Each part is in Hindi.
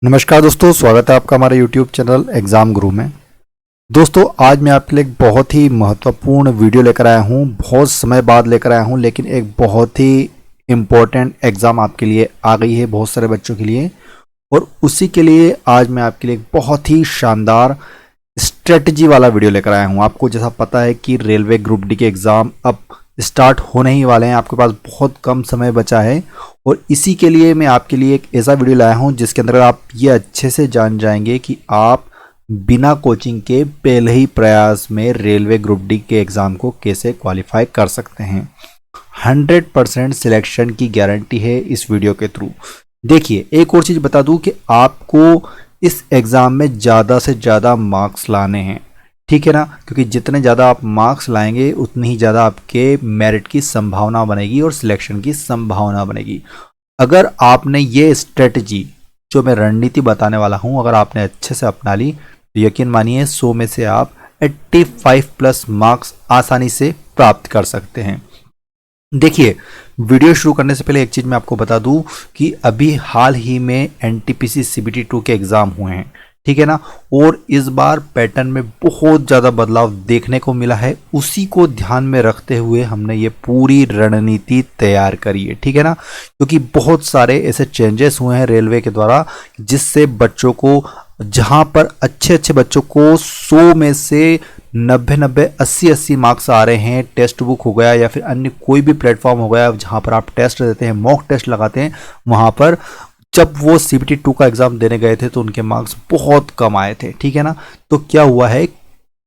नमस्कार दोस्तों, स्वागत है आपका हमारे YouTube चैनल एग्ज़ाम गुरु में। दोस्तों आज मैं आपके लिए एक बहुत ही महत्वपूर्ण वीडियो लेकर आया हूं। बहुत समय बाद लेकर आया हूं, लेकिन एक बहुत ही इम्पोर्टेंट एग्ज़ाम आपके लिए आ गई है, बहुत सारे बच्चों के लिए। और उसी के लिए आज मैं आपके लिए एक बहुत ही शानदार स्ट्रेटजी वाला वीडियो लेकर आया हूँ। आपको जैसा पता है कि रेलवे ग्रुप डी के एग्ज़ाम अब स्टार्ट होने ही वाले हैं, आपके पास बहुत कम समय बचा है और इसी के लिए मैं आपके लिए एक ऐसा वीडियो लाया हूं जिसके अंदर आप ये अच्छे से जान जाएंगे कि आप बिना कोचिंग के पहले ही प्रयास में रेलवे ग्रुप डी के एग्ज़ाम को कैसे क्वालिफाई कर सकते हैं। 100% सिलेक्शन की गारंटी है इस वीडियो के थ्रू। देखिए, एक और चीज़ बता दूं कि आपको इस एग्ज़ाम में ज़्यादा से ज़्यादा मार्क्स लाने हैं, ठीक है ना, क्योंकि जितने ज़्यादा आप मार्क्स लाएंगे उतनी ही ज़्यादा आपके मेरिट की संभावना बनेगी और सिलेक्शन की संभावना बनेगी। अगर आपने ये स्ट्रेटजी जो मैं रणनीति बताने वाला हूँ अगर आपने अच्छे से अपना ली तो यकीन मानिए 100 में से आप 85 प्लस मार्क्स आसानी से प्राप्त कर सकते हैं। देखिए, वीडियो शुरू करने से पहले एक चीज़ मैं आपको बता दूं कि अभी हाल ही में एनटीपीसी सीबीटी 2 के एग्ज़ाम हुए हैं, ठीक है ना, और इस बार पैटर्न में बहुत ज़्यादा बदलाव देखने को मिला है। उसी को ध्यान में रखते हुए हमने ये पूरी रणनीति तैयार करी है, ठीक है ना, क्योंकि बहुत सारे ऐसे चेंजेस हुए हैं रेलवे के द्वारा जिससे बच्चों को, जहाँ पर अच्छे अच्छे बच्चों को 100 में से 90 80 मार्क्स आ रहे हैं, टेस्ट बुक हो गया या फिर अन्य कोई भी प्लेटफॉर्म हो गया जहाँ पर आप टेस्ट देते हैं, मॉक टेस्ट लगाते हैं, वहाँ पर जब वो सीबीटी 2 का एग्ज़ाम देने गए थे तो उनके मार्क्स बहुत कम आए थे, ठीक है ना। तो क्या हुआ है,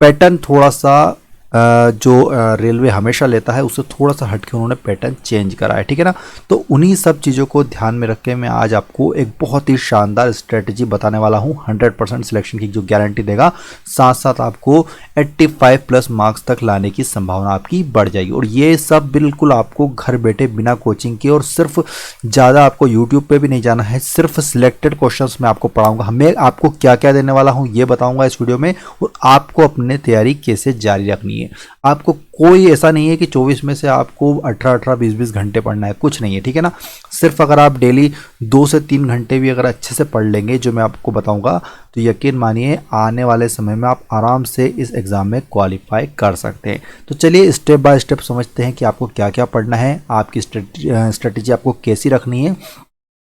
पैटर्न थोड़ा सा जो रेलवे हमेशा लेता है उससे थोड़ा सा हटके उन्होंने पैटर्न चेंज करा है, ठीक है ना। तो उन्हीं सब चीज़ों को ध्यान में रख के मैं आज आपको एक बहुत ही शानदार स्ट्रेटजी बताने वाला हूँ 100% सिलेक्शन की, जो गारंटी देगा, साथ साथ आपको 85 प्लस मार्क्स तक लाने की संभावना आपकी बढ़ जाएगी। और ये सब बिल्कुल आपको घर बैठे बिना कोचिंग के, और सिर्फ ज़्यादा आपको यूट्यूब पर भी नहीं जाना है, सिर्फ सिलेक्टेड क्वेश्चन मैं आपको पढ़ाऊँगा। मैं आपको क्या क्या देने वाला हूँ ये बताऊँगा इस वीडियो में, और आपको अपनी तैयारी कैसे जारी रखनी है। आपको कोई ऐसा नहीं है कि 24 में से आपको 18-18 20-20 घंटे पढ़ना है, कुछ नहीं है, ठीक है ना। सिर्फ अगर आप डेली 2 से 3 घंटे भी अगर अच्छे से पढ़ लेंगे जो मैं आपको बताऊंगा तो यकीन मानिए आने वाले समय में आप आराम से इस एग्ज़ाम में क्वालिफाई कर सकते हैं। तो चलिए स्टेप बाय स्टेप समझते हैं कि आपको क्या क्या पढ़ना है, आपकी स्ट्रेटजी आपको कैसी रखनी है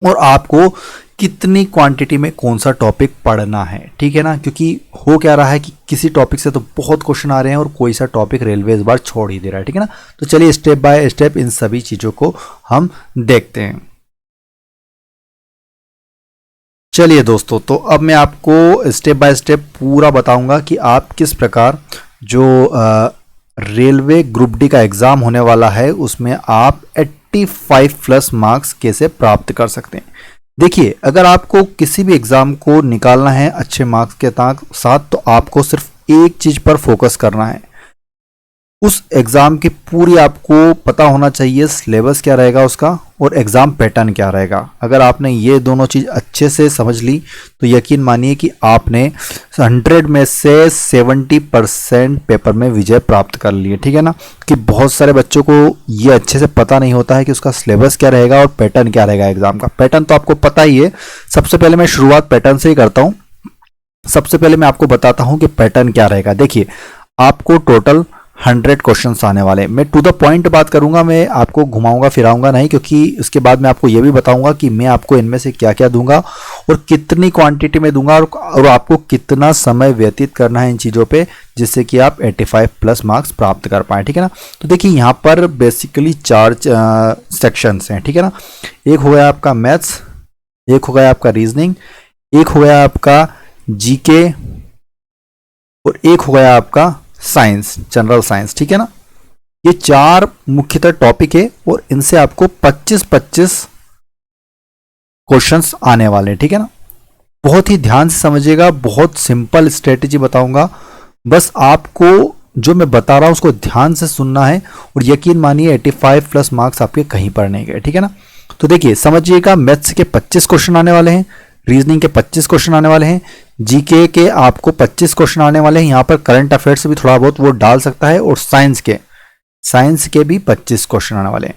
और आपको कितनी क्वांटिटी में कौन सा टॉपिक पढ़ना है, ठीक है ना। क्योंकि हो क्या रहा है कि किसी टॉपिक से तो बहुत क्वेश्चन आ रहे हैं और कोई सा टॉपिक रेलवे इस बार छोड़ ही दे रहा है, ठीक है ना। तो चलिए स्टेप बाय स्टेप इन सभी चीज़ों को हम देखते हैं। चलिए दोस्तों, तो अब मैं आपको स्टेप बाय स्टेप पूरा बताऊंगा कि आप किस प्रकार जो रेलवे ग्रुप डी का एग्ज़ाम होने वाला है उसमें आप 85 प्लस मार्क्स कैसे प्राप्त कर सकते हैं। देखिए, अगर आपको किसी भी एग्ज़ाम को निकालना है अच्छे मार्क्स के साथ तो आपको सिर्फ एक चीज़ पर फोकस करना है। उस एग्ज़ाम की पूरी आपको पता होना चाहिए सिलेबस क्या रहेगा उसका और एग्ज़ाम पैटर्न क्या रहेगा। अगर आपने ये दोनों चीज़ अच्छे से समझ ली तो यकीन मानिए कि आपने 100 में से 70% पेपर में विजय प्राप्त कर लिए, ठीक है ना। कि बहुत सारे बच्चों को ये अच्छे से पता नहीं होता है कि उसका सिलेबस क्या रहेगा और पैटर्न क्या रहेगा एग्ज़ाम का। पैटर्न तो आपको पता ही है। सबसे पहले मैं शुरुआत पैटर्न से ही करता हूँ। सबसे पहले मैं आपको बताता हूँ कि पैटर्न क्या रहेगा। देखिए, आपको टोटल 100 क्वेश्चंस आने वाले। मैं टू द पॉइंट बात करूंगा, मैं आपको घुमाऊंगा फिराऊंगा नहीं, क्योंकि उसके बाद मैं आपको यह भी बताऊंगा कि मैं आपको इनमें से क्या क्या दूंगा और कितनी क्वांटिटी में दूंगा और आपको कितना समय व्यतीत करना है इन चीज़ों पे, जिससे कि आप 85 प्लस मार्क्स प्राप्त कर पाएँ, ठीक है ना। तो देखिए, यहाँ पर बेसिकली 4 सेक्शंस हैं, ठीक है ना। एक हो गया आपका मैथ्स, एक हो गया आपका रीजनिंग, एक हो गया आपका जीके और एक हो गया आपका साइंस, जनरल साइंस, ठीक है ना। ये 4 मुख्यतः टॉपिक है और इनसे आपको 25-25 क्वेश्चंस आने वाले हैं, ठीक है ना। बहुत ही ध्यान से समझिएगा, बहुत सिंपल स्ट्रेटेजी बताऊंगा। बस आपको जो मैं बता रहा हूं उसको ध्यान से सुनना है और यकीन मानिए 85 प्लस मार्क्स आपके कहीं पर नहीं गए, ठीक है ना। तो देखिए समझिएगा, मैथ्स के 25 क्वेश्चन आने वाले हैं, रीजनिंग के 25 क्वेश्चन आने वाले हैं, जीके के आपको 25 क्वेश्चन आने वाले हैं। यहाँ पर करंट अफेयर्स भी थोड़ा बहुत वो डाल सकता है, और साइंस के भी 25 क्वेश्चन आने वाले हैं।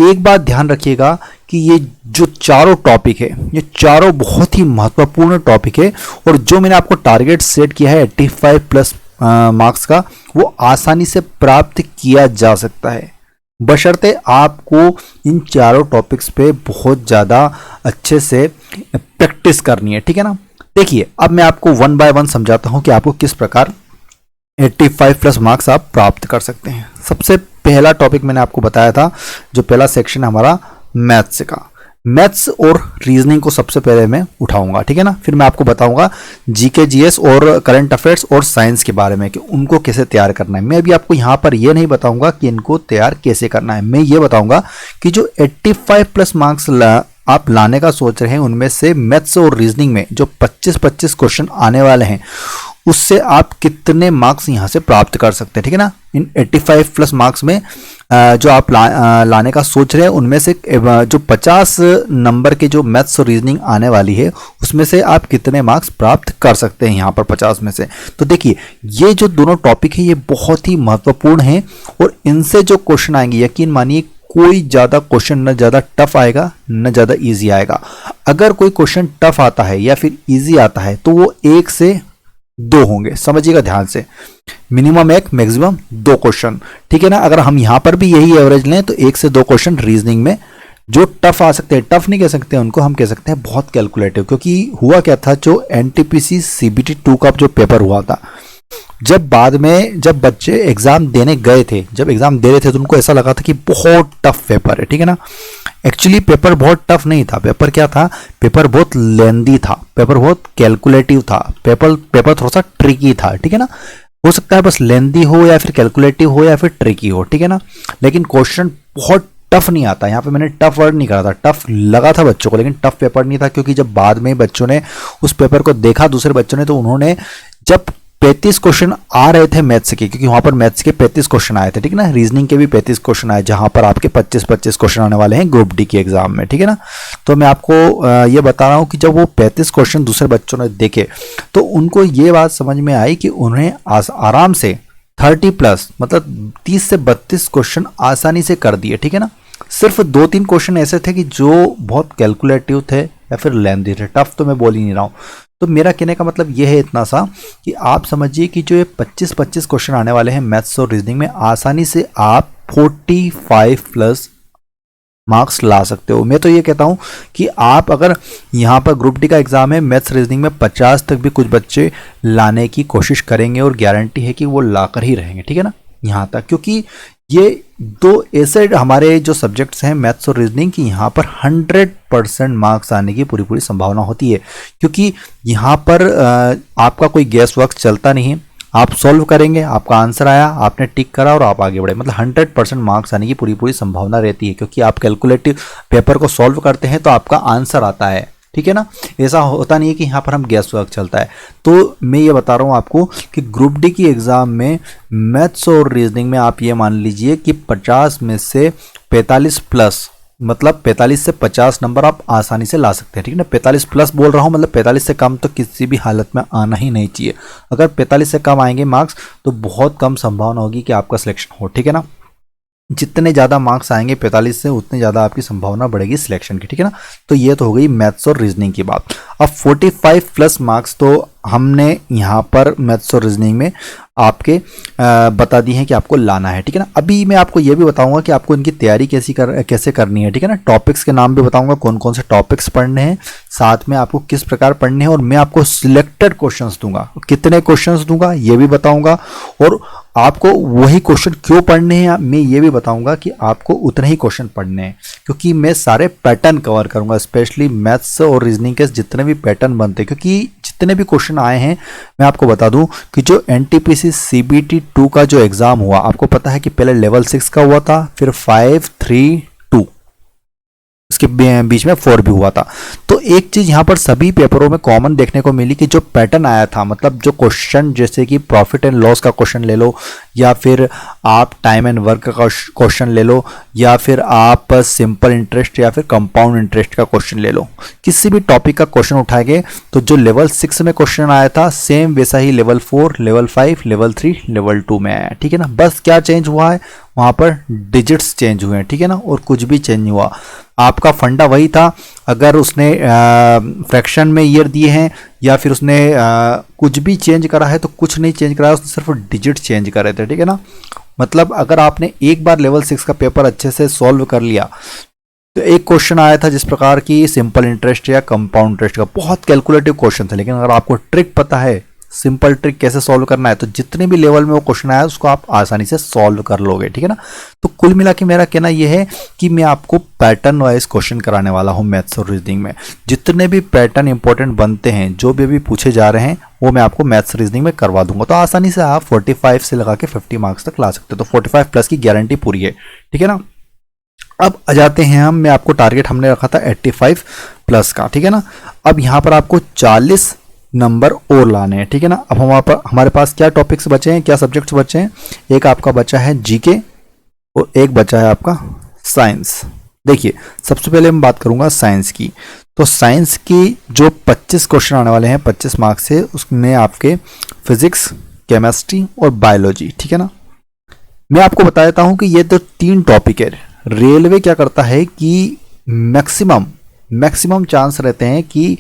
एक बात ध्यान रखिएगा कि ये जो चारों टॉपिक है, ये चारों बहुत ही महत्वपूर्ण टॉपिक है, और जो मैंने आपको टारगेट सेट किया है 85 प्लस मार्क्स का, वो आसानी से प्राप्त किया जा सकता है, बशर्ते आपको इन चारों टॉपिक्स पे बहुत ज़्यादा अच्छे से प्रैक्टिस करनी है। ठीक है ना। देखिए, अब मैं आपको वन बाय वन समझाता हूँ कि आपको किस प्रकार 85 प्लस मार्क्स आप प्राप्त कर सकते हैं। सबसे पहला टॉपिक मैंने आपको बताया था, जो पहला सेक्शन हमारा मैथ्स का, मैथ्स और रीजनिंग को सबसे पहले मैं उठाऊंगा। ठीक है ना। फिर मैं आपको बताऊंगा जीके जीएस और करंट अफेयर्स और साइंस के बारे में कि उनको कैसे तैयार करना है। मैं अभी आपको यहाँ पर ये नहीं बताऊंगा कि इनको तैयार कैसे करना है, मैं ये बताऊंगा कि जो 85 प्लस मार्क्स आप लाने का सोच रहे हैं, उनमें से मैथ्स और रीजनिंग में जो 25-25 क्वेश्चन आने वाले हैं, उससे आप कितने मार्क्स यहाँ से प्राप्त कर सकते हैं। ठीक है ना। इन 85 प्लस मार्क्स में जो आप लाने का सोच रहे हैं, उनमें से जो 50 नंबर के जो मैथ्स और रीजनिंग आने वाली है, उसमें से आप कितने मार्क्स प्राप्त कर सकते हैं यहाँ पर 50 में से। तो देखिए, ये जो दोनों टॉपिक है, ये बहुत ही महत्वपूर्ण है, और इनसे जो क्वेश्चन आएंगे, यकीन मानिए कोई ज़्यादा क्वेश्चन न ज़्यादा टफ आएगा न ज़्यादा इजी आएगा। अगर कोई क्वेश्चन टफ आता है या फिर इजी आता है, तो वो 1 से 2 होंगे, समझिएगा ध्यान से, मिनिमम 1 मैक्सिमम 2 क्वेश्चन। ठीक है ना। अगर हम यहां पर भी यही एवरेज लें तो 1 से 2 क्वेश्चन रीजनिंग में जो टफ आ सकते हैं, टफ नहीं कह सकते उनको, हम कह सकते हैं बहुत कैलकुलेटिव। क्योंकि हुआ क्या था, जो एनटीपीसी सीबीटी 2 का जो पेपर हुआ था, जब बाद में जब बच्चे एग्जाम देने गए थे, जब एग्जाम दे रहे थे, तो उनको ऐसा लगा था कि बहुत टफ पेपर है। ठीक है ना। एक्चुअली पेपर बहुत टफ नहीं था। पेपर क्या था, पेपर बहुत लेंदी था, पेपर बहुत कैलकुलेटिव था, पेपर थोड़ा सा ट्रिकी था। ठीक है ना। हो सकता है बस लेंदी हो या फिर कैलकुलेटिव हो या फिर ट्रिकी हो। ठीक है ना। लेकिन क्वेश्चन बहुत टफ नहीं आता। यहाँ पे मैंने टफ वर्ड नहीं करा था, टफ लगा था बच्चों को, लेकिन टफ पेपर नहीं था। क्योंकि जब बाद में बच्चों ने उस पेपर को देखा, दूसरे बच्चों ने, तो उन्होंने जब 35 क्वेश्चन आ रहे थे मैथ्स के, क्योंकि वहां पर मैथ्स के 35 क्वेश्चन आए थे। ठीक है ना। रीजनिंग के भी 35 क्वेश्चन आए, जहां पर आपके 25-25 क्वेश्चन आने वाले हैं ग्रुप डी के एग्जाम में। ठीक है ना। तो मैं आपको ये बता रहा हूं कि जब वो 35 क्वेश्चन दूसरे बच्चों ने देखे, तो उनको ये बात समझ में आई कि उन्हें आराम से 30 प्लस, मतलब 30 से 32 क्वेश्चन आसानी से कर दिए। ठीक है ना। सिर्फ 2-3 क्वेश्चन ऐसे थे कि जो बहुत कैलकुलेटिव थे या फिर लेंथी थे। टफ तो मैं बोल ही नहीं रहा हूं। तो मेरा कहने का मतलब यह है इतना सा कि आप समझिए कि जो ये 25-25 क्वेश्चन आने वाले हैं मैथ्स और रीजनिंग में, आसानी से आप 45 प्लस मार्क्स ला सकते हो। मैं तो ये कहता हूं कि आप अगर यहाँ पर ग्रुप डी का एग्जाम है, मैथ्स रीजनिंग में 50 तक भी कुछ बच्चे लाने की कोशिश करेंगे, और गारंटी है कि वो लाकर ही रहेंगे। ठीक है ना। यहाँ तक, क्योंकि ये 2 ऐसे हमारे जो सब्जेक्ट्स हैं मैथ्स और रीजनिंग की, यहाँ पर 100% मार्क्स आने की पूरी संभावना होती है। क्योंकि यहाँ पर आपका कोई गैस वर्क चलता नहीं है, आप सॉल्व करेंगे, आपका आंसर आया, आपने टिक करा और आप आगे बढ़े, मतलब 100% मार्क्स आने की पूरी संभावना रहती है। क्योंकि आप कैलकुलेटिव पेपर को सॉल्व करते हैं तो आपका आंसर आता है। ठीक है ना। ऐसा होता नहीं है कि यहाँ पर हम गैस वर्क चलता है। तो मैं ये बता रहा हूँ आपको कि ग्रुप डी की एग्जाम में मैथ्स और रीजनिंग में आप ये मान लीजिए कि 50 में से 45 प्लस, मतलब 45 से 50 नंबर आप आसानी से ला सकते हैं। ठीक है ना। 45 प्लस बोल रहा हूँ, मतलब 45 से कम तो किसी भी हालत में आना ही नहीं चाहिए। अगर 45 से कम आएंगे मार्क्स, तो बहुत कम संभावना होगी कि आपका सिलेक्शन हो। ठीक है ना। जितने ज़्यादा मार्क्स आएंगे 45 से, उतने ज़्यादा आपकी संभावना बढ़ेगी सिलेक्शन की। ठीक है ना। तो ये तो हो गई मैथ्स और रीजनिंग की बात। अब 45 प्लस मार्क्स तो हमने यहाँ पर मैथ्स और रीजनिंग में आपके बता दी है कि आपको लाना है। ठीक है ना। अभी मैं आपको ये भी बताऊंगा कि आपको इनकी तैयारी कैसे करनी है। ठीक है ना। टॉपिक्स के नाम भी बताऊंगा, कौन कौन से टॉपिक्स पढ़ने हैं, साथ में आपको किस प्रकार पढ़ने हैं, और मैं आपको सिलेक्टेड क्वेश्चंस दूंगा, कितने क्वेश्चंस दूंगा ये भी बताऊंगा, और आपको वही क्वेश्चन क्यों पढ़ने हैं मैं ये भी बताऊंगा कि आपको उतने ही क्वेश्चन पढ़ने हैं। क्योंकि मैं सारे पैटर्न कवर करूंगा, स्पेशली मैथ्स और रीजनिंग के जितने भी पैटर्न बनते हैं, क्योंकि जितने भी क्वेश्चन आए हैं, मैं आपको बता दूं कि जो एनटीपीसी सीबीटी 2 का जो एग्जाम हुआ, आपको पता है कि पहले लेवल 6 का हुआ था, फिर 5, 3, 2, इसके बीच में 4 भी हुआ था। तो एक चीज यहां पर सभी पेपरों में कॉमन देखने को मिली कि जो पैटर्न आया था, मतलब जो क्वेश्चन, जैसे कि प्रॉफिट एंड लॉस का क्वेश्चन ले लो, या फिर आप टाइम एंड वर्क का क्वेश्चन ले लो, या फिर आप सिंपल इंटरेस्ट या फिर कंपाउंड इंटरेस्ट का क्वेश्चन ले लो, किसी भी टॉपिक का क्वेश्चन उठाएंगे तो जो लेवल 6 में क्वेश्चन आया था, सेम वैसा ही लेवल 4, लेवल 5, लेवल 3, लेवल 2 में आया। ठीक है ना। बस क्या चेंज हुआ है, वहाँ पर डिजिट्स चेंज हुए हैं, ठीक है ना, और कुछ भी चेंज नहीं हुआ। आपका फंडा वही था, अगर उसने फ्रैक्शन में ईयर दिए हैं या फिर उसने कुछ भी चेंज करा है तो कुछ नहीं चेंज करा है, उसने सिर्फ डिजिट चेंज करे थे, ठीक है ना। मतलब अगर आपने एक बार लेवल 6 का पेपर अच्छे से सॉल्व कर लिया तो एक क्वेश्चन आया था जिस प्रकार की सिंपल इंटरेस्ट या कंपाउंड इंटरेस्ट का, बहुत कैलकुलेटिव क्वेश्चन था, लेकिन अगर आपको ट्रिक पता है, सिंपल ट्रिक कैसे सॉल्व करना है, तो जितने भी लेवल में वो क्वेश्चन आया उसको आप आसानी से सॉल्व कर लोगे, ठीक है ना। तो कुल मिला के मेरा कहना यह है कि मैं आपको पैटर्न वाइज क्वेश्चन कराने वाला हूं मैथ्स और रीजनिंग में। जितने भी पैटर्न इंपॉर्टेंट बनते हैं, जो भी अभी पूछे जा रहे हैं, वो मैं आपको मैथ्स रीजनिंग में करवा दूंगा। तो आसानी से आप 45 से लगा के 50 मार्क्स तक ला सकते हो। तो 45 प्लस की गारंटी पूरी है, ठीक है ना। अब आ जाते हैं हम, मैं आपको टारगेट हमने रखा था 85 प्लस का, ठीक है ना। अब यहाँ पर आपको 40 नंबर और लाने हैं, ठीक है ना। अब हमारे पास क्या टॉपिक्स बचे हैं, क्या सब्जेक्ट्स बचे हैं, एक आपका बचा है जीके और एक बचा है आपका साइंस। देखिए सबसे पहले मैं बात करूंगा साइंस की। तो साइंस की जो 25 क्वेश्चन आने वाले हैं 25 मार्क्स से, उसमें आपके फिजिक्स, केमिस्ट्री और बायोलॉजी, ठीक है ना। मैं आपको बता देता हूं कि ये तो 3 टॉपिक है। रेलवे क्या करता है कि मैक्सिमम चांस रहते हैं कि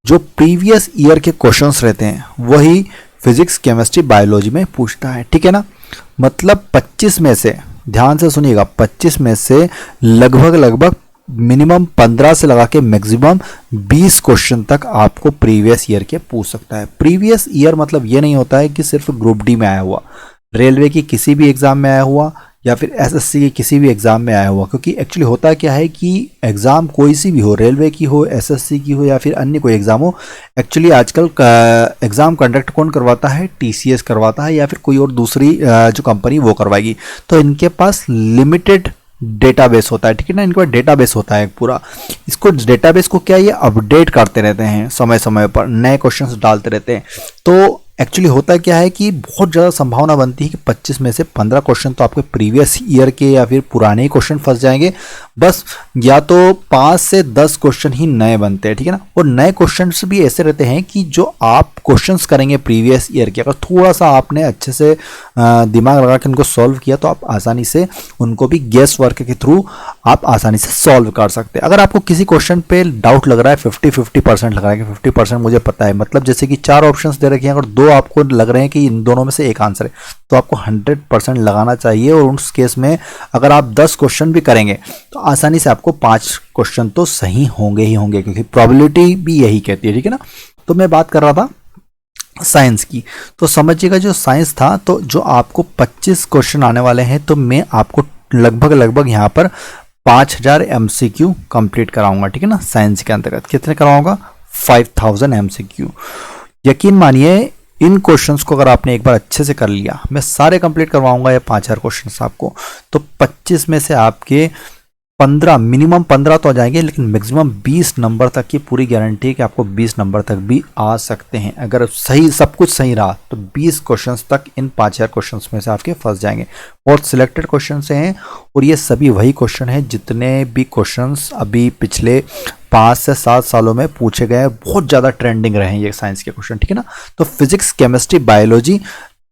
जो प्रीवियस ईयर के क्वेश्चंस रहते हैं वही फिजिक्स, केमिस्ट्री, बायोलॉजी में पूछता है, ठीक है ना। मतलब 25 में से, ध्यान से सुनिएगा, 25 में से लगभग मिनिमम 15 से लगा के मैक्सिमम 20 क्वेश्चन तक आपको प्रीवियस ईयर के पूछ सकता है। प्रीवियस ईयर मतलब ये नहीं होता है कि सिर्फ ग्रुप डी में आया हुआ, रेलवे की किसी भी एग्जाम में आया हुआ या फिर एसएससी की किसी भी एग्जाम में आया हुआ। क्योंकि एक्चुअली होता क्या है कि एग्जाम कोई सी भी हो, रेलवे की हो, एसएससी की हो या फिर अन्य कोई एग्जाम हो, एक्चुअली आजकल एग्जाम कंडक्ट कौन करवाता है, टीसीएस करवाता है या फिर कोई और दूसरी जो कंपनी वो करवाएगी। तो इनके पास लिमिटेड डेटाबेस होता है, ठीक है ना। इनके पास डेटाबेस होता है पूरा, इसको डेटाबेस को क्या ये अपडेट करते रहते हैं, समय समय पर नए क्वेश्चंस डालते रहते हैं। तो एक्चुअली होता क्या है कि बहुत ज़्यादा संभावना बनती है कि 25 में से 15 क्वेश्चन तो आपके प्रीवियस ईयर के या फिर पुराने ही क्वेश्चन फंस जाएंगे, बस या तो 5 से 10 क्वेश्चन ही नए बनते हैं, ठीक है ना। और नए क्वेश्चंस भी ऐसे रहते हैं कि जो आप क्वेश्चंस करेंगे प्रीवियस ईयर के, अगर थोड़ा सा आपने अच्छे से दिमाग लगा के उनको सॉल्व किया तो आप आसानी से उनको भी गेस वर्क के थ्रू आप आसानी से सॉल्व कर सकते हैं। अगर आपको किसी क्वेश्चन पे डाउट लग रहा है, 50% लग रहा है कि 50% मुझे पता है, मतलब जैसे कि 4 ऑप्शंस दे रखे हैं, अगर 2 आपको लग रहे हैं कि इन दोनों में से एक आंसर है, तो आपको 100% लगाना चाहिए। और उस केस में अगर आप 10 क्वेश्चन भी करेंगे तो आसानी से आपको 5 क्वेश्चन तो सही होंगे ही होंगे, क्योंकि प्रोबेबिलिटी भी यही कहती है, ठीक है ना। तो मैं बात कर रहा था साइंस की, तो समझिएगा जो साइंस था, तो जो आपको 25 क्वेश्चन आने वाले हैं, तो मैं आपको लगभग यहाँ पर 5000 MCQ कंप्लीट कराऊंगा, ठीक है ना। साइंस के अंतर्गत कितने कराऊंगा, 5000 MCQ। यकीन मानिए इन क्वेश्चंस को अगर आपने एक बार अच्छे से कर लिया, मैं सारे कंप्लीट करवाऊंगा ये 5000 क्वेश्चंस आपको, तो 25 में से आपके 15, मिनिमम 15 तो आ जाएंगे, लेकिन मैक्सिमम 20 नंबर तक की पूरी गारंटी है कि आपको 20 नंबर तक भी आ सकते हैं। अगर सही सब कुछ सही रहा तो 20 क्वेश्चंस तक इन 5000 क्वेश्चंस में से आपके फंस जाएंगे। बहुत सिलेक्टेड क्वेश्चन हैं और ये सभी वही क्वेश्चन हैं जितने भी क्वेश्चंस अभी पिछले 5 से 7 सालों में पूछे गए, बहुत ज़्यादा ट्रेंडिंग रहे हैं ये साइंस के क्वेश्चन, ठीक है ना। तो फिजिक्स, केमिस्ट्री, बायोलॉजी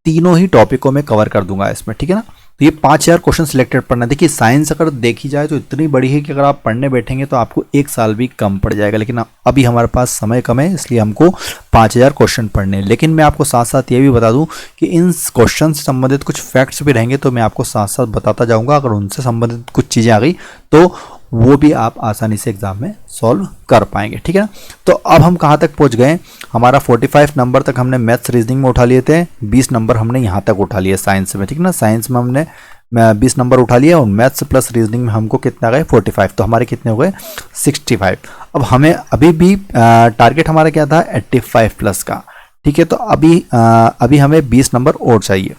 तीनों ही टॉपिकों में कवर कर दूंगा इसमें, ठीक है ना। तो ये 5000 क्वेश्चन सिलेक्टेड पढ़ना। देखिए साइंस अगर देखी जाए तो इतनी बड़ी है कि अगर आप पढ़ने बैठेंगे तो आपको 1 साल भी कम पड़ जाएगा, लेकिन अभी हमारे पास समय कम है, इसलिए हमको 5000 क्वेश्चन पढ़ने हैं। लेकिन मैं आपको साथ साथ ये भी बता दूं कि इन क्वेश्चन से संबंधित कुछ फैक्ट्स भी रहेंगे, तो मैं आपको साथ साथ बताता जाऊँगा। अगर उनसे संबंधित कुछ चीज़ें आ गई तो वो भी आप आसानी से एग्जाम में सॉल्व कर पाएंगे, ठीक है ना। तो अब हम कहाँ तक पहुँच गए, हमारा 45 नंबर तक हमने मैथ्स रीजनिंग में उठा लिए थे, 20 नंबर हमने यहाँ तक उठा लिए साइंस में, ठीक है ना। साइंस में हमने 20 नंबर उठा लिया और मैथ्स प्लस रीजनिंग में हमको कितना गए 45, तो हमारे कितने हो गए 65। अब हमें अभी भी टारगेट हमारा क्या था 85 प्लस का, ठीक है। तो अभी हमें 20 नंबर और चाहिए।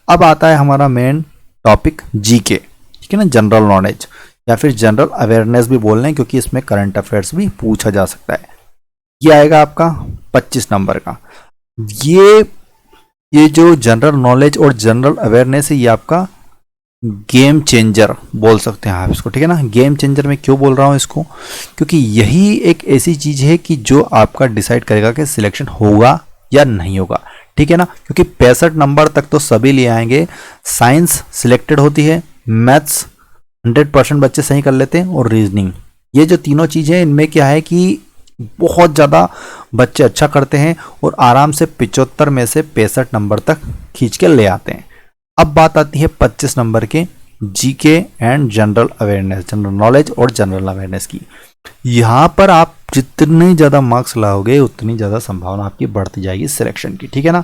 अब आता है हमारा मेन टॉपिक जीके, ठीक है ना, जनरल नॉलेज या फिर जनरल अवेयरनेस भी बोल रहे हैं, क्योंकि इसमें करंट अफेयर्स भी पूछा जा सकता है। ये आएगा आपका 25 नंबर का। ये जो जनरल नॉलेज और जनरल अवेयरनेस है, ये आपका गेम चेंजर बोल सकते हैं आप इसको, ठीक है ना। गेम चेंजर में क्यों बोल रहा हूँ इसको, क्योंकि यही एक ऐसी चीज है कि जो आपका डिसाइड करेगा कि सिलेक्शन होगा या नहीं होगा, ठीक है ना। क्योंकि 65 नंबर तक तो सभी ले आएंगे, साइंस सिलेक्टेड होती है, मैथ्स 100% बच्चे सही कर लेते हैं, और रीजनिंग, ये जो तीनों चीज़ें, इनमें क्या है कि बहुत ज़्यादा बच्चे अच्छा करते हैं और आराम से 75 में से 65 नंबर तक खींच के ले आते हैं। अब बात आती है 25 नंबर के GK and general awareness, general knowledge और जनरल अवेयरनेस की। यहाँ पर आप जितने ज़्यादा मार्क्स लाओगे उतनी ज़्यादा संभावना आपकी बढ़ती जाएगी सिलेक्शन की, ठीक है ना,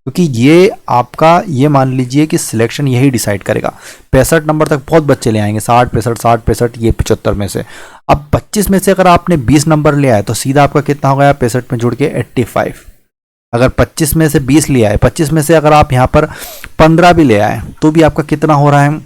क्योंकि ये आपका, ये मान लीजिए कि सिलेक्शन यही डिसाइड करेगा। 65 नंबर तक बहुत बच्चे ले आएंगे, 60 65 60 65, ये 75 में से। अब 25 में से अगर आपने 20 नंबर ले आए तो सीधा आपका कितना हो गया, 65 में जुड़ के 85। अगर 25 में से 20 ले आए, 25 में से अगर आप यहाँ पर 15 भी ले आए तो भी आपका कितना हो रहा है,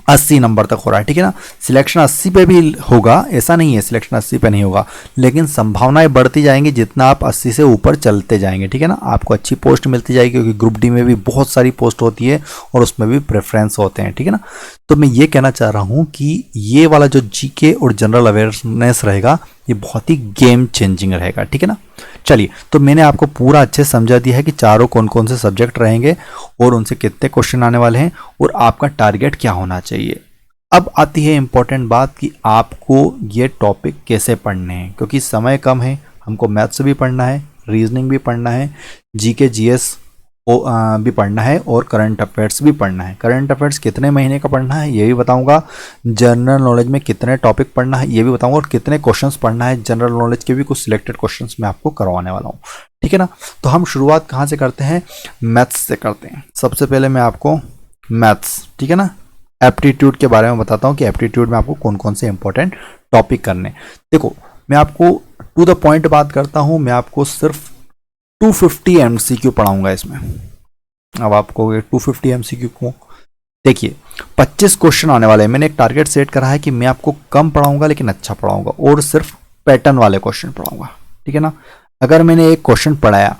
80 नंबर तक हो रहा है, ठीक है ना। सिलेक्शन 80 पे भी होगा, ऐसा नहीं है सिलेक्शन 80 पे नहीं होगा, लेकिन संभावनाएं बढ़ती जाएंगी जितना आप 80 से ऊपर चलते जाएंगे, ठीक है ना। आपको अच्छी पोस्ट मिलती जाएगी, क्योंकि ग्रुप डी में भी बहुत सारी पोस्ट होती है और उसमें भी प्रेफरेंस होते हैं, ठीक है ना। तो मैं ये कहना चाह रहा हूँ कि ये वाला जो जीके और जनरल अवेयरनेस रहेगा, ये बहुत ही गेम चेंजिंग रहेगा, ठीक है ना। चलिए, तो मैंने आपको पूरा अच्छे समझा दिया है कि चारों कौन कौन से सब्जेक्ट रहेंगे और उनसे कितने क्वेश्चन आने वाले हैं और आपका टारगेट क्या होना चाहिए। अब आती है इंपॉर्टेंट बात कि आपको ये टॉपिक कैसे पढ़ने हैं, क्योंकि समय कम है, हमको मैथ्स भी पढ़ना है, रीजनिंग भी पढ़ना है, जीके जीएस भी पढ़ना है और करंट अफेयर्स भी पढ़ना है। करंट अफेयर्स कितने महीने का पढ़ना है ये भी बताऊंगा, जनरल नॉलेज में कितने टॉपिक पढ़ना है ये भी बताऊंगा, और कितने क्वेश्चंस पढ़ना है। जनरल नॉलेज के भी कुछ सिलेक्टेड क्वेश्चंस मैं आपको करवाने वाला हूँ, ठीक है ना। तो हम शुरुआत कहाँ से करते हैं, मैथ्स से करते हैं। सबसे पहले मैं आपको मैथ्स, ठीक है ना, एप्टीट्यूड के बारे में बताता हूँ कि एप्टीट्यूड में आपको कौन कौन से इंपॉर्टेंट टॉपिक करने। देखो, मैं आपको टू द पॉइंट बात करता हूँ, मैं आपको सिर्फ 250 MCQ पढ़ाऊंगा इसमें। अब आपको 250 MCQ को देखिए, 25 क्वेश्चन आने वाले हैं। मैंने एक टारगेट सेट करा है कि मैं आपको कम पढ़ाऊंगा लेकिन अच्छा पढ़ाऊंगा, और सिर्फ पैटर्न वाले क्वेश्चन पढ़ाऊंगा, ठीक है ना। अगर मैंने एक क्वेश्चन पढ़ाया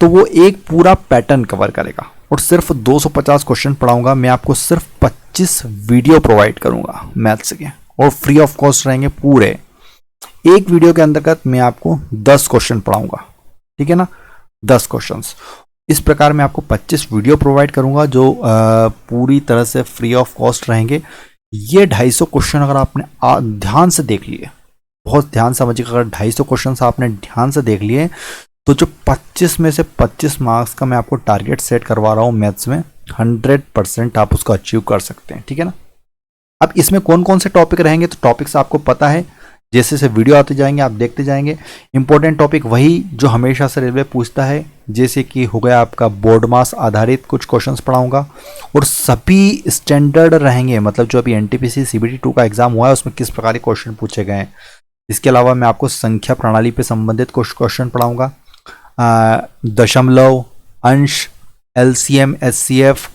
तो वो एक पूरा पैटर्न कवर करेगा, और सिर्फ 250 क्वेश्चन पढ़ाऊंगा। मैं आपको सिर्फ 25 वीडियो प्रोवाइड करूंगा मैथ्स के, और फ्री ऑफ कॉस्ट रहेंगे पूरे। एक वीडियो के अंतर्गत मैं आपको 10 क्वेश्चन पढ़ाऊंगा, ठीक है ना, 10 क्वेश्चंस। इस प्रकार मैं आपको 25 वीडियो प्रोवाइड करूंगा जो पूरी तरह से फ्री ऑफ कॉस्ट रहेंगे। ये 250 क्वेश्चन अगर आपने ध्यान से देख लिए, बहुत ध्यान समझिए, अगर 250 क्वेश्चन आपने ध्यान से देख लिए, तो जो 25 में से 25 मार्क्स का मैं आपको टारगेट सेट करवा रहा हूँ मैथ्स में, 100% आप उसको अचीव कर सकते हैं, ठीक है ना। अब इसमें कौन कौन से टॉपिक रहेंगे, तो टॉपिक्स आपको पता है, जैसे जैसे वीडियो आते जाएंगे आप देखते जाएंगे। इंपॉर्टेंट टॉपिक वही जो हमेशा से रेलवे पूछता है, जैसे कि हो गया आपका बोर्ड मास आधारित कुछ क्वेश्चंस पढ़ाऊंगा, और सभी स्टैंडर्ड रहेंगे, मतलब जो अभी एनटीपीसी CBT 2 का एग्जाम हुआ है उसमें किस प्रकार के क्वेश्चन पूछे गए हैं। इसके अलावा मैं आपको संख्या प्रणाली पे संबंधित कुछ क्वेश्चन पढ़ाऊंगा, दशमलव, अंश, LCM SCF,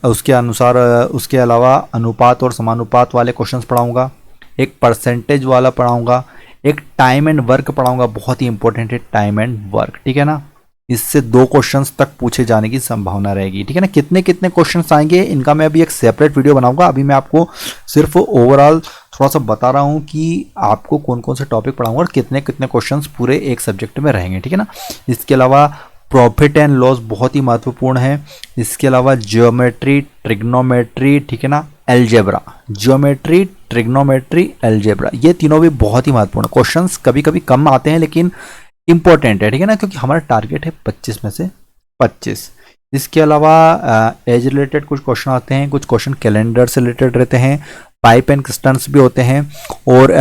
उसके अनुसार, उसके अलावा अनुपात और समानुपात वाले क्वेश्चंस पढ़ाऊंगा, एक परसेंटेज वाला पढ़ाऊंगा, एक टाइम एंड वर्क पढ़ाऊंगा, बहुत ही इंपॉर्टेंट है टाइम एंड वर्क, ठीक है ना। इससे 2 क्वेश्चंस तक पूछे जाने की संभावना रहेगी, ठीक है ना। कितने कितने क्वेश्चंस आएंगे इनका मैं अभी एक सेपरेट वीडियो बनाऊंगा। अभी मैं आपको सिर्फ ओवरऑल थोड़ा सा बता रहा हूं कि आपको कौन कौन से टॉपिक पढ़ाऊंगा और कितने कितने क्वेश्चंस पूरे एक सब्जेक्ट में रहेंगे, ठीक है ना। इसके अलावा प्रॉफिट एंड लॉस बहुत ही महत्वपूर्ण है। इसके अलावा ज्योमेट्री, ट्रिग्नोमेट्री, ठीक है ना, एलजेब्रा, ज्योमेट्री, ट्रिग्नोमेट्री, एलजेब्रा, ये तीनों भी बहुत ही महत्वपूर्ण क्वेश्चंस। कभी कभी कम आते हैं लेकिन इंपॉर्टेंट है, ठीक है ना, क्योंकि हमारा टारगेट है 25 में से 25। इसके अलावा एज रिलेटेड कुछ क्वेश्चन आते हैं, कुछ क्वेश्चन कैलेंडर से रिलेटेड रहते हैं, पाइप एंड क्रिस्टल्स भी होते हैं, और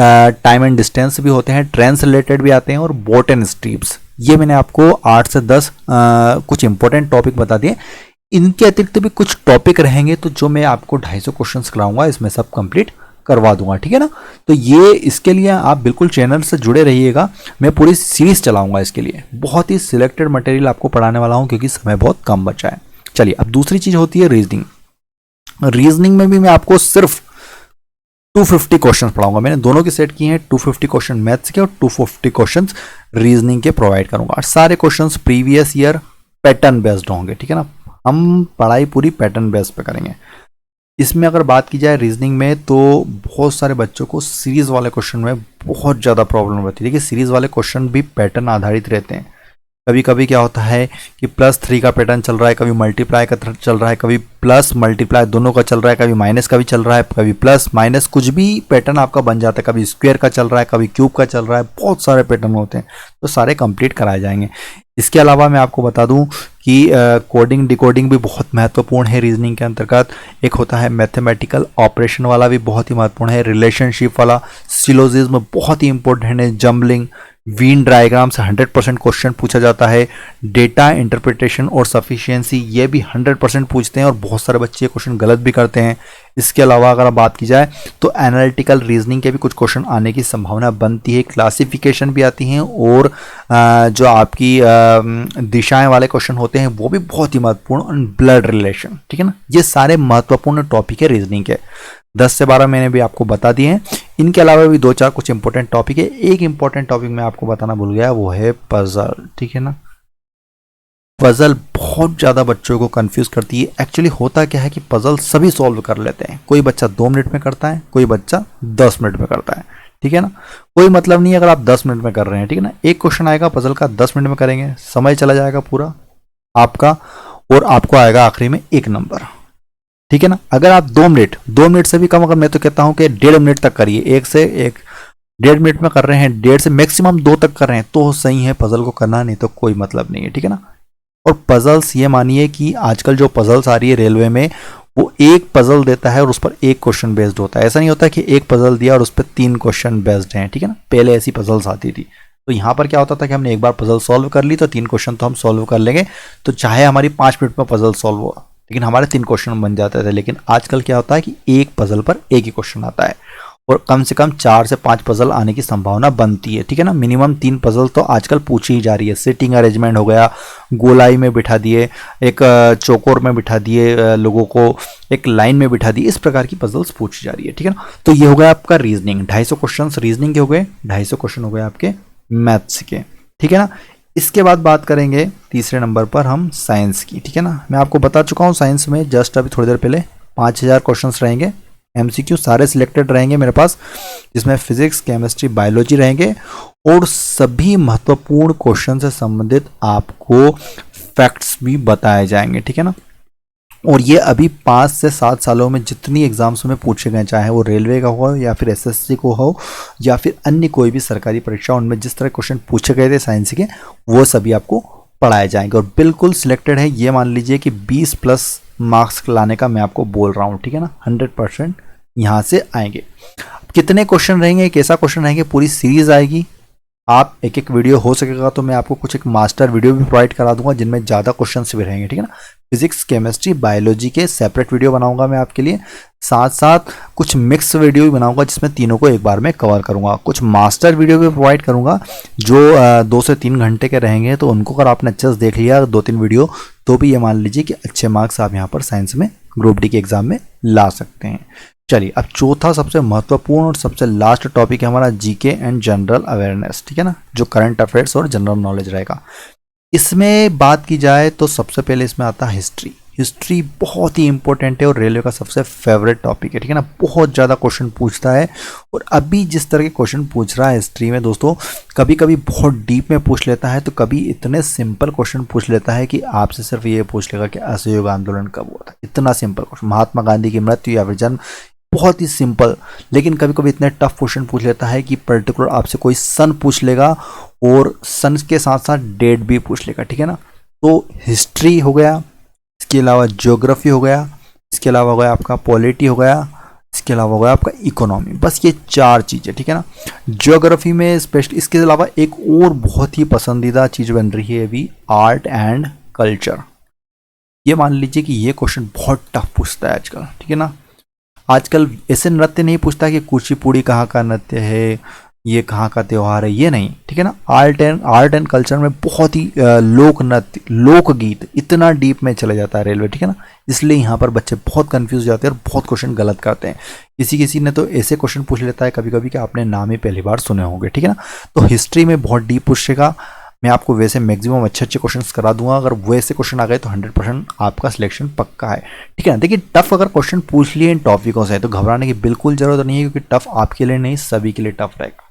टाइम एंड डिस्टेंस भी होते हैं, ट्रेन से रिलेटेड भी आते हैं, और बोट एंड स्ट्रीप्स। ये मैंने आपको 8 से 10 कुछ इंपॉर्टेंट टॉपिक बता दिए। इनके अतिरिक्त भी कुछ टॉपिक रहेंगे तो जो मैं आपको 250 क्वेश्चन कराऊंगा, इसमें सब कंप्लीट करवा दूंगा, ठीक है ना। तो ये इसके लिए आप बिल्कुल चैनल से जुड़े रहिएगा, मैं पूरी सीरीज चलाऊंगा इसके लिए। बहुत ही सिलेक्टेड मटेरियल आपको पढ़ाने वाला हूं क्योंकि समय बहुत कम बचा है। चलिए, अब दूसरी चीज होती है रीजनिंग। रीजनिंग में भी मैं आपको सिर्फ 250 क्वेश्चन पढ़ाऊंगा। मैंने दोनों की सेट किए हैं, 250 क्वेश्चन मैथ्स के और 250 क्वेश्चन रीजनिंग के प्रोवाइड करूंगा, और सारे questions previous year pattern based होंगे, ठीक है ना। हम पढ़ाई पूरी पैटर्न बेस्ड पे करेंगे। इसमें अगर बात की जाए रीजनिंग में, तो बहुत सारे बच्चों को सीरीज वाले क्वेश्चन में बहुत ज़्यादा प्रॉब्लम होती है। देखिए, सीरीज वाले क्वेश्चन भी पैटर्न आधारित रहते हैं। कभी कभी क्या होता है कि +3 का पैटर्न चल रहा है, कभी मल्टीप्लाई का चल रहा है, कभी प्लस मल्टीप्लाई दोनों का चल रहा है, कभी माइनस का भी चल रहा है, कभी प्लस माइनस कुछ भी पैटर्न आपका बन जाता है, कभी स्क्वायर का चल रहा है, कभी क्यूब का चल रहा है, बहुत सारे पैटर्न होते हैं, तो सारे कंप्लीट कराए जाएंगे। इसके अलावा मैं आपको बता दूं कि कोडिंग डिकोडिंग भी बहुत महत्वपूर्ण है रीजनिंग के अंतर्गत। एक होता है मैथमेटिकल ऑपरेशन वाला भी बहुत ही महत्वपूर्ण है, रिलेशनशिप वाला, सिलोजिज्म बहुत ही इंपॉर्टेंट है, जम्बलिंग, वीन डायग्राम से 100% क्वेश्चन पूछा जाता है, डेटा इंटरप्रिटेशन और सफिशिएंसी ये भी 100% पूछते हैं और बहुत सारे बच्चे क्वेश्चन गलत भी करते हैं। इसके अलावा अगर बात की जाए तो एनालिटिकल रीजनिंग के भी कुछ क्वेश्चन आने की संभावना बनती है, क्लासिफिकेशन भी आती हैं और जो आपकी दिशाएं वाले क्वेश्चन होते हैं वो भी बहुत ही महत्वपूर्ण, ब्लड रिलेशन, ठीक है ना। ये सारे महत्वपूर्ण टॉपिक है रीजनिंग के, 10 से 12 मैंने भी आपको बता दिए हैं। इनके अलावा भी 2-4 कुछ इंपॉर्टेंट टॉपिक है। एक इंपॉर्टेंट टॉपिक मैं आपको बताना भूल गया, वो है पजल, ठीक है ना। पजल बहुत ज़्यादा बच्चों को कंफ्यूज करती है। एक्चुअली होता क्या है कि पजल सभी सॉल्व कर लेते हैं, कोई बच्चा 2 मिनट में करता है, कोई बच्चा 10 मिनट में करता है, ठीक है ना। कोई मतलब नहीं है अगर आप 10 मिनट में कर रहे हैं, ठीक है ना। एक क्वेश्चन आएगा पजल का 10 मिनट में करेंगे, समय चला जाएगा पूरा आपका और आपको आएगा आखिरी में 1 नंबर, ठीक है ना। अगर आप 2 मिनट से भी कम, अगर मैं तो कहता हूं कि 1.5 मिनट तक करिए, 1 से 1.5 मिनट में कर रहे हैं, 1.5 से मैक्सिमम 2 तक कर रहे हैं तो सही है पजल को करना, नहीं तो कोई मतलब नहीं है, ठीक है ना। और पजल्स ये मानिए कि आजकल जो पजल्स आ रही है रेलवे में, वो एक पजल देता है और उस पर एक क्वेश्चन बेस्ड होता है। ऐसा नहीं होता कि एक पजल दिया और उस पर 3 क्वेश्चन बेस्ड हैं, ठीक है ना। पहले ऐसी पजल्स आती थी, तो यहाँ पर क्या होता था कि हमने एक बार पजल सॉल्व कर ली तो 3 क्वेश्चन तो हम सॉल्व कर लेंगे, तो चाहे हमारी 5 मिनट में पजल सॉल्व हुआ लेकिन हमारे 3 क्वेश्चन बन जाते थे। लेकिन आजकल क्या होता है कि एक पजल पर एक ही क्वेश्चन आता है और कम से कम 4 से 5 पजल आने की संभावना बनती है, ठीक है ना। मिनिमम 3 पजल तो आजकल पूछी ही जा रही है। सिटिंग अरेंजमेंट हो गया, गोलाई में बिठा दिए, एक चौकोर में बिठा दिए लोगों को, एक लाइन में बिठा दिए, इस प्रकार की पजल्स पूछी जा रही है, ठीक है ना। तो ये हो गया आपका रीजनिंग, 250 क्वेश्चन रीजनिंग के हो गए, 250 क्वेश्चन हो गए आपके मैथ्स के, ठीक है ना। इसके बाद बात करेंगे तीसरे नंबर पर हम साइंस की, ठीक है ना। मैं आपको बता चुका हूँ साइंस में जस्ट अभी थोड़ी देर पहले 5000 क्वेश्चंस रहेंगे, एमसीक्यू सारे सिलेक्टेड रहेंगे मेरे पास, जिसमें फिजिक्स, केमिस्ट्री, बायोलॉजी रहेंगे और सभी महत्वपूर्ण क्वेश्चन से संबंधित आपको फैक्ट्स भी बताए जाएंगे, ठीक है ना। और ये अभी 5 से 7 सालों में जितनी एग्जाम्स में पूछे गए, चाहे वो रेलवे का हो या फिर एसएससी को हो या फिर अन्य कोई भी सरकारी परीक्षा, उनमें जिस तरह क्वेश्चन पूछे गए थे साइंस के, वो सभी आपको पढ़ाए जाएंगे और बिल्कुल सिलेक्टेड है। ये मान लीजिए कि 20+ मार्क्स लाने का मैं आपको बोल रहा हूँ, ठीक है ना। 100% यहाँ से आएंगे। कितने क्वेश्चन रहेंगे, कैसा क्वेश्चन रहेंगे, पूरी सीरीज आएगी। आप एक एक वीडियो हो सकेगा तो मैं आपको कुछ एक मास्टर वीडियो भी प्रोवाइड करा दूंगा जिनमें ज़्यादा क्वेश्चंस भी रहेंगे, ठीक है ना। फिजिक्स, केमिस्ट्री, बायोलॉजी के सेपरेट वीडियो बनाऊंगा मैं आपके लिए, साथ साथ कुछ मिक्स वीडियो भी बनाऊंगा जिसमें तीनों को एक बार में कवर करूंगा। कुछ मास्टर वीडियो भी प्रोवाइड करूंगा जो 2 से 3 घंटे के रहेंगे, तो उनको अगर आपने अच्छे से देख लिया 2-3 वीडियो, तो भी ये मान लीजिए कि अच्छे मार्क्स आप यहाँ पर साइंस में ग्रुप डी के एग्जाम में ला सकते हैं। चलिए अब चौथा सबसे महत्वपूर्ण और सबसे लास्ट टॉपिक है हमारा जीके एंड जनरल अवेयरनेस, ठीक है ना, जो करंट अफेयर्स और जनरल नॉलेज रहेगा। इसमें बात की जाए तो सबसे पहले इसमें आता है हिस्ट्री। हिस्ट्री बहुत ही इंपॉर्टेंट है और रेलवे का सबसे फेवरेट टॉपिक है, ठीक है ना। बहुत ज़्यादा क्वेश्चन पूछता है और अभी जिस तरह के क्वेश्चन पूछ रहा है हिस्ट्री में दोस्तों, कभी कभी बहुत डीप में पूछ लेता है, तो कभी इतने सिंपल क्वेश्चन पूछ लेता है कि आपसे सिर्फ ये पूछ लेगा कि असहयोग आंदोलन कब हुआ था। इतना सिंपल क्वेश्चन, महात्मा गांधी की मृत्यु या फिर जन्म, बहुत ही सिंपल। लेकिन कभी कभी इतने टफ क्वेश्चन पूछ लेता है कि पर्टिकुलर आपसे कोई सन पूछ लेगा और सन के साथ साथ डेट भी पूछ लेगा, ठीक है ना। तो हिस्ट्री हो गया, इसके अलावा ज्योग्राफी हो गया, इसके अलावा हो गया आपका पॉलिटी हो गया, इसके अलावा हो गया आपका इकोनॉमी। बस ये 4 चीज़ें, ठीक है ना। ज्योग्राफी में स्पेशली, इसके अलावा एक और बहुत ही पसंदीदा चीज़ बन रही है अभी, आर्ट एंड कल्चर। ये मान लीजिए कि ये क्वेश्चन बहुत टफ पूछता है आजकल, ठीक है ना। आजकल ऐसे नृत्य नहीं पूछता कि कुचिपुड़ी कहाँ का नृत्य है, ये कहाँ का त्यौहार है, ये नहीं, ठीक है ना। आर्ट एंड कल्चर में बहुत ही लोक नृत्य, लोकगीत, इतना डीप में चले जाता है रेलवे, ठीक है ना। इसलिए यहाँ पर बच्चे बहुत कंफ्यूज हो जाते हैं और बहुत क्वेश्चन गलत करते हैं। किसी ने तो ऐसे क्वेश्चन पूछ लेता है कभी कभी कि आपने नाम ही पहली बार सुने होंगे, ठीक है ना। तो हिस्ट्री में बहुत डीप पूछेगा। मैं आपको वैसे मैक्सिमम अच्छे क्वेश्चंस करा दूंगा, अगर वैसे क्वेश्चन आ गए तो 100% आपका सिलेक्शन पक्का है, ठीक है ना। देखिए टफ अगर क्वेश्चन पूछ लिए इन टॉपिकों से तो घबराने की बिल्कुल जरूरत नहीं है, क्योंकि टफ आपके लिए नहीं, सभी के लिए टफ रहेगा।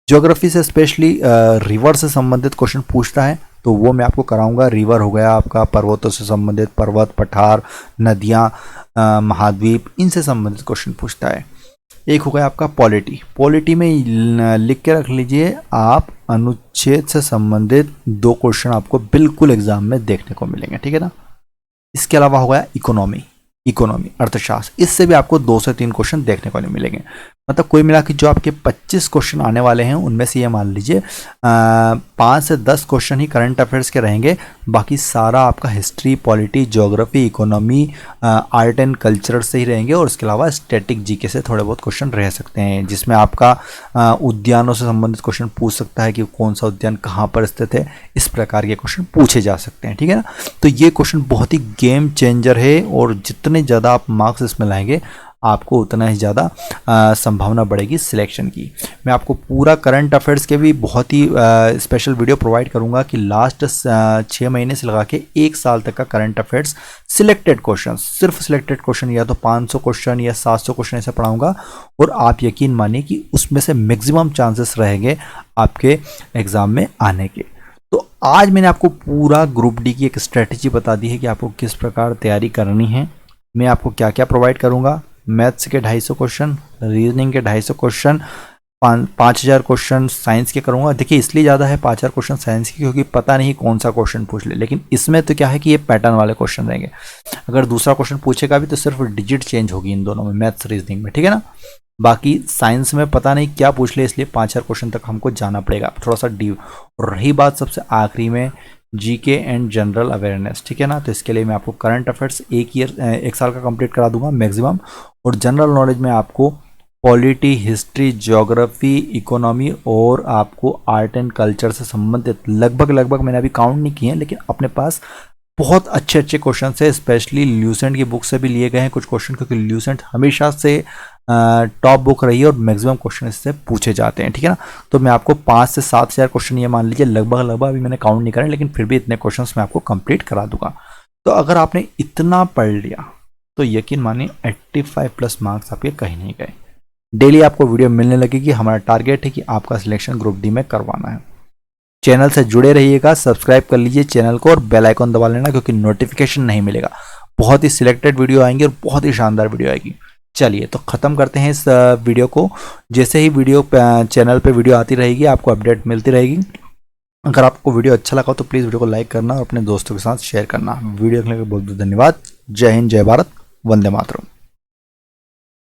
ज्योग्राफी से स्पेशली रिवर से संबंधित क्वेश्चन पूछता है, तो वो मैं आपको कराऊंगा। रिवर हो गया आपका, पर्वतों से संबंधित, पर्वत, पठार, नदियाँ, महाद्वीप, इनसे संबंधित क्वेश्चन पूछता है। एक हो गया आपका पॉलिटी। पॉलिटी में लिख के रख लीजिए आप, अनुच्छेद से संबंधित 2 क्वेश्चन आपको बिल्कुल एग्जाम में देखने को मिलेंगे, ठीक है ना। इसके अलावा हो गया इकोनॉमी। इकोनॉमी अर्थशास्त्र, इससे भी आपको 2 से 3 क्वेश्चन देखने को नहीं मिलेंगे। मतलब कोई मिला कि जो आपके 25 क्वेश्चन आने वाले हैं उनमें से ये मान लीजिए 5 से 10 क्वेश्चन ही करंट अफेयर्स के रहेंगे, बाकी सारा आपका history, polity, geography, economy, art and culture से ही रहेंगे। और इसके अलावा स्टैटिक जीके से थोड़े बहुत क्वेश्चन रह सकते हैं, जिसमें आपका उद्यानों से संबंधित क्वेश्चन पूछ सकता है कि कौन सा उद्यान कहाँ पर स्थित है, इस प्रकार के क्वेश्चन पूछे जा सकते हैं, ठीक है ना। तो ये क्वेश्चन बहुत ही गेम चेंजर है, और जितने ज़्यादा आप मार्क्स इसमें लाएंगे आपको उतना ही ज़्यादा संभावना बढ़ेगी सिलेक्शन की। मैं आपको पूरा करंट अफेयर्स के भी बहुत ही स्पेशल वीडियो प्रोवाइड करूंगा कि लास्ट 6 महीने से लगा के 1 साल तक का करंट अफेयर्स सिलेक्टेड क्वेश्चन, सिर्फ सिलेक्टेड क्वेश्चन, या तो 500 क्वेश्चन या 700 क्वेश्चन ऐसे पढ़ाऊंगा। और आप यकीन मानिए कि उसमें से मैक्सिमम चांसेस रहेंगे आपके एग्ज़ाम में आने के। तो आज मैंने आपको पूरा ग्रुप डी की एक स्ट्रेटेजी बता दी है कि आपको किस प्रकार तैयारी करनी है। मैं आपको क्या क्या प्रोवाइड करूंगा। मैथ्स के 250 क्वेश्चन, रीजनिंग के 250 क्वेश्चन, 5000 क्वेश्चन साइंस के करूंगा। देखिए इसलिए ज़्यादा है 5000 क्वेश्चन साइंस के, क्योंकि पता नहीं कौन सा क्वेश्चन पूछ ले। लेकिन इसमें तो क्या है कि ये पैटर्न वाले क्वेश्चन रहेंगे। अगर दूसरा क्वेश्चन पूछेगा भी तो सिर्फ डिजिट चेंज होगी इन दोनों में, मैथ्स रीजनिंग में, ठीक है ना। बाकी साइंस में पता नहीं क्या पूछ ले, इसलिए 5000 क्वेश्चन तक हमको जाना पड़ेगा, थोड़ा सा डीप। और रही बात सबसे आखिरी में जीके एंड जनरल अवेयरनेस, ठीक है ना। तो इसके लिए मैं आपको करंट अफेयर्स 1 साल का कंप्लीट करा दूंगा मैक्सिमम, और जनरल नॉलेज में आपको पॉलिटी, हिस्ट्री, ज्योग्राफी, इकोनॉमी और आपको आर्ट एंड कल्चर से संबंधित लगभग मैंने अभी काउंट नहीं किए हैं, लेकिन अपने पास बहुत अच्छे अच्छे क्वेश्चन है। स्पेशली ल्यूसेंट की बुक से भी लिए गए हैं कुछ क्वेश्चन, क्योंकि ल्यूसेंट हमेशा से टॉप बुक रही है और मैक्सिमम क्वेश्चन इससे पूछे जाते हैं, ठीक है ना। तो मैं आपको 5 से 7000 क्वेश्चन ये मान लीजिए लगभग, अभी मैंने काउंट नहीं करा, लेकिन फिर भी इतने क्वेश्चन मैं आपको कंप्लीट करा दूंगा। तो अगर आपने इतना पढ़ लिया तो यकीन मानिए 85+ मार्क्स आपके कहीं नहीं गए। डेली आपको वीडियो मिलने लगेगी। हमारा टारगेट है कि आपका सिलेक्शन ग्रुप डी में करवाना है। चैनल से जुड़े रहिएगा, सब्सक्राइब कर लीजिए चैनल को और बेल आइकन दबा लेना, क्योंकि नोटिफिकेशन नहीं मिलेगा। बहुत ही सिलेक्टेड वीडियो आएंगी और बहुत ही शानदार वीडियो आएगी। चलिए तो ख़त्म करते हैं इस वीडियो को। जैसे ही वीडियो चैनल पे वीडियो आती रहेगी आपको अपडेट मिलती रहेगी। अगर आपको वीडियो अच्छा लगा तो प्लीज़ वीडियो को लाइक करना और अपने दोस्तों के साथ शेयर करना। वीडियो देखने के लिए बहुत बहुत धन्यवाद। जय हिंद, जय भारत, वंदे मातरम।